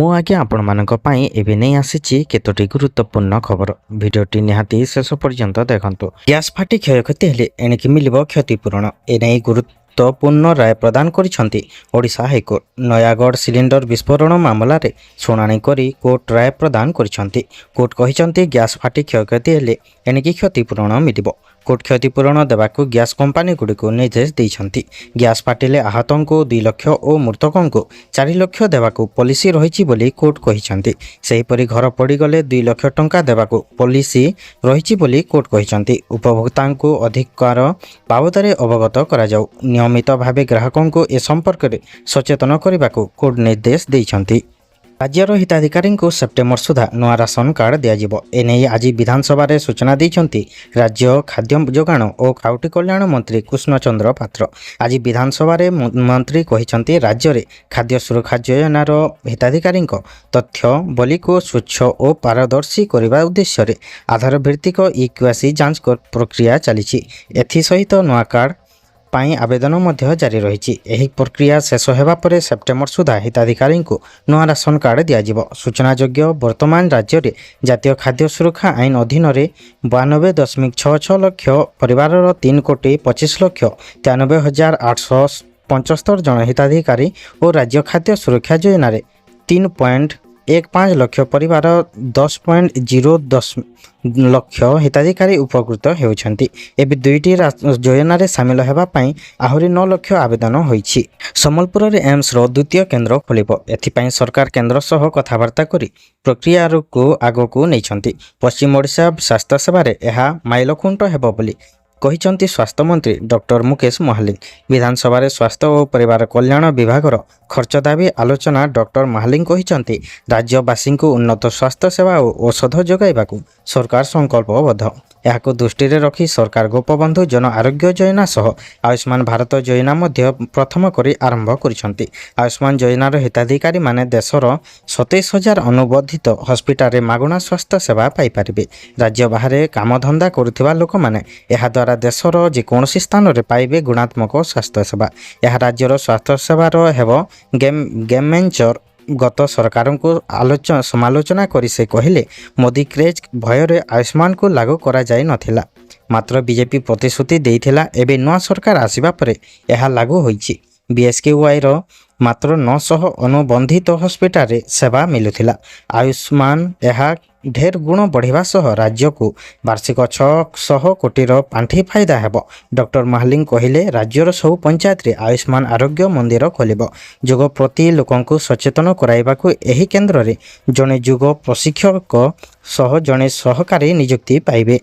ମୁଁ ଆଜ୍ଞା ଆପଣମାନଙ୍କ ପାଇଁ ଏବେ ନେଇ ଆସିଛି କେତୋଟି ଗୁରୁତ୍ୱପୂର୍ଣ୍ଣ ଖବର। ଭିଡ଼ିଓଟି ନିହାତି ଶେଷ ପର୍ଯ୍ୟନ୍ତ ଦେଖନ୍ତୁ। ଗ୍ୟାସ୍ ଫାଟି କ୍ଷୟକ୍ଷତି ହେଲେ ଏଣିକି ମିଳିବ କ୍ଷତିପୂରଣ। ଏନେଇ ଗୁରୁତ୍ୱପୂର୍ଣ୍ଣ ରାୟ ପ୍ରଦାନ କରିଛନ୍ତି ଓଡ଼ିଶା ହାଇକୋର୍ଟ। ନୟାଗଡ଼ ସିଲିଣ୍ଡର ବିସ୍ଫୋରଣ ମାମଲାରେ ଶୁଣାଣି କରି କୋର୍ଟ ରାୟ ପ୍ରଦାନ କରିଛନ୍ତି। କୋର୍ଟ କହିଛନ୍ତି ଗ୍ୟାସ୍ ଫାଟି କ୍ଷୟକ୍ଷତି ହେଲେ ଏଣିକି କ୍ଷତିପୂରଣ ମିଳିବ। କୋର୍ଟ କ୍ଷତିପୂରଣ ଦେବାକୁ ଗ୍ୟାସ୍ କମ୍ପାନୀଗୁଡ଼ିକୁ ନିର୍ଦ୍ଦେଶ ଦେଇଛନ୍ତି। ଗ୍ୟାସ୍ ଫାଟିଲେ ଆହତଙ୍କୁ 2 ଲକ୍ଷ ଓ ମୃତକଙ୍କୁ 4 ଲକ୍ଷ ଦେବାକୁ ପଲିସି ରହିଛି ବୋଲି କୋର୍ଟ କହିଛନ୍ତି। ସେହିପରି ଘର ପୋଡ଼ିଗଲେ 2 ଲକ୍ଷ ଟଙ୍କା ଦେବାକୁ ପଲିସି ରହିଛି ବୋଲି କୋର୍ଟ କହିଛନ୍ତି। ଉପଭୋକ୍ତାଙ୍କୁ ଅଧିକାର ବାବଦରେ ଅବଗତ କରାଯାଉ। ନିୟମିତ ଭାବେ ଗ୍ରାହକଙ୍କୁ ଏ ସମ୍ପର୍କରେ ସଚେତନ କରିବାକୁ କୋର୍ଟ ନିର୍ଦ୍ଦେଶ ଦେଇଛନ୍ତି। ରାଜ୍ୟର ହିତାଧିକାରୀଙ୍କୁ ସେପ୍ଟେମ୍ବର ସୁଦ୍ଧା ନୂଆ ରାସନ କାର୍ଡ ଦିଆଯିବ। ଏନେଇ ଆଜି ବିଧାନସଭାରେ ସୂଚନା ଦେଇଛନ୍ତି ରାଜ୍ୟ ଖାଦ୍ୟ ଯୋଗାଣ ଓ ଖାଉଟି କଲ୍ୟାଣ ମନ୍ତ୍ରୀ କୃଷ୍ଣଚନ୍ଦ୍ର ପାତ୍ର। ଆଜି ବିଧାନସଭାରେ ମନ୍ତ୍ରୀ କହିଛନ୍ତି ରାଜ୍ୟରେ ଖାଦ୍ୟ ସୁରକ୍ଷା ଯୋଜନାର ହିତାଧିକାରୀଙ୍କ ତଥ୍ୟବଳୀକୁ ସ୍ୱଚ୍ଛ ଓ ପାରଦର୍ଶୀ କରିବା ଉଦ୍ଦେଶ୍ୟରେ ଆଧାର ଭିତ୍ତିକ ଇକ୍ୟୁଆଇସି ଯାଞ୍ଚ ପ୍ରକ୍ରିୟା ଚାଲିଛି। ଏଥିସହିତ ନୂଆ କାର୍ଡ ପାଇଁ ଆବେଦନ ମଧ୍ୟ ଜାରି ରହିଛି। ଏହି ପ୍ରକ୍ରିୟା ଶେଷ ହେବା ପରେ ସେପ୍ଟେମ୍ବର ସୁଦ୍ଧା ହିତାଧିକାରୀଙ୍କୁ ନୂଆ ରାସନ କାର୍ଡ ଦିଆଯିବ। ସୂଚନାଯୋଗ୍ୟ, ବର୍ତ୍ତମାନ ରାଜ୍ୟରେ ଜାତୀୟ ଖାଦ୍ୟ ସୁରକ୍ଷା ଆଇନ ଅଧୀନରେ 92.66 ଲକ୍ଷ ପରିବାରର 3,25,93,875 ଜଣ ହିତାଧିକାରୀ ଓ ରାଜ୍ୟ ଖାଦ୍ୟ ସୁରକ୍ଷା ଯୋଜନାରେ 3.15 ଲକ୍ଷ ପରିବାର 10.02 ଲକ୍ଷ ହିତାଧିକାରୀ ଉପକୃତ ହେଉଛନ୍ତି। ଏବେ ଦୁଇଟି ଯୋଜନାରେ ସାମିଲ ହେବା ପାଇଁ ଆହୁରି 9 ଲକ୍ଷ ଆବେଦନ ହୋଇଛି। ସମ୍ବଲପୁରରେ ଏମ୍ସର ଦ୍ୱିତୀୟ କେନ୍ଦ୍ର ଖୋଲିବ। ଏଥିପାଇଁ ସରକାର କେନ୍ଦ୍ର ସହ କଥାବାର୍ତ୍ତା କରି ପ୍ରକ୍ରିୟାକୁ ଆଗକୁ ନେଇଛନ୍ତି। ପଶ୍ଚିମ ଓଡ଼ିଶା ସ୍ୱାସ୍ଥ୍ୟ ସେବାରେ ଏହା ମାଇଲଖୁଣ୍ଟ ହେବ ବୋଲି କହିଛନ୍ତି ସ୍ୱାସ୍ଥ୍ୟମନ୍ତ୍ରୀ ଡକ୍ଟର ମୁକେଶ ମହାଲିକ। ବିଧାନସଭାରେ ସ୍ୱାସ୍ଥ୍ୟ ଓ ପରିବାର କଲ୍ୟାଣ ବିଭାଗର ଖର୍ଚ୍ଚ ଦାବି ଆଲୋଚନା ଡକ୍ଟର ମହାଲିକ କହିଛନ୍ତି ରାଜ୍ୟବାସୀଙ୍କୁ ଉନ୍ନତ ସ୍ୱାସ୍ଥ୍ୟ ସେବା ଓ ଔଷଧ ଯୋଗାଇବାକୁ ସରକାର ସଂକଳ୍ପବଦ୍ଧ। ଏହାକୁ ଦୃଷ୍ଟିରେ ରଖି ସରକାର ଗୋପବନ୍ଧୁ ଜନ ଆରୋଗ୍ୟ ଯୋଜନା ସହ ଆୟୁଷ୍ମାନ ଭାରତ ଯୋଜନା ମଧ୍ୟ ପ୍ରଥମ କରି ଆରମ୍ଭ କରିଛନ୍ତି। ଆୟୁଷ୍ମାନ ଯୋଜନାର ହିତାଧିକାରୀମାନେ ଦେଶର 27,000 ଅନୁବନ୍ଧିତ ହସ୍ପିଟାଲରେ ମାଗଣା ସ୍ୱାସ୍ଥ୍ୟ ସେବା ପାଇପାରିବେ। ରାଜ୍ୟ ବାହାରେ କାମଧନ୍ଦା କରୁଥିବା ଲୋକମାନେ ଏହାଦ୍ୱାରା ଦେଶର ଯେକୌଣସି ସ୍ଥାନରେ ପାଇବେ ଗୁଣାତ୍ମକ ସ୍ୱାସ୍ଥ୍ୟ ସେବା। ଏହା ରାଜ୍ୟର ସ୍ୱାସ୍ଥ୍ୟ ସେବାର ହେବ ଗେମ୍ଚେଞ୍ଜର। ଗତ ସରକାରଙ୍କୁ ସମାଲୋଚନା କରି ସେ କହିଲେ ମୋଦି କ୍ରେଜ୍ ଭୟରେ ଆୟୁଷ୍ମାନକୁ ଲାଗୁ କରାଯାଇ ନଥିଲା। ମାତ୍ର ବିଜେପି ପ୍ରତିଶ୍ରୁତି ଦେଇଥିଲା। ଏବେ ନୂଆ ସରକାର ଆସିବା ପରେ ଏହା ଲାଗୁ ହୋଇଛି। ବିଏସ୍କେୱାଇର ମାତ୍ର 900 ଅନୁବନ୍ଧିତ ହସ୍ପିଟାଲରେ ସେବା ମିଳୁଥିଲା। ଆୟୁଷ୍ମାନ ଏହା ଢେର ଗୁଣ ବଢ଼ିବା ସହ ରାଜ୍ୟକୁ ବାର୍ଷିକ 600 କୋଟିର ପାଣ୍ଠି ଫାଇଦା ହେବ। ଡକ୍ଟର ମହାଲିକ କହିଲେ ରାଜ୍ୟର ସବୁ ପଞ୍ଚାୟତରେ ଆୟୁଷ୍ମାନ ଆରୋଗ୍ୟ ମନ୍ଦିର ଖୋଲିବ। ଯୋଗ ପ୍ରତି ଲୋକଙ୍କୁ ସଚେତନ କରାଇବାକୁ ଏହି କେନ୍ଦ୍ରରେ ଜଣେ ଯୋଗ ପ୍ରଶିକ୍ଷକ ସହ ଜଣେ ସହକାରୀ ନିଯୁକ୍ତି ପାଇବେ।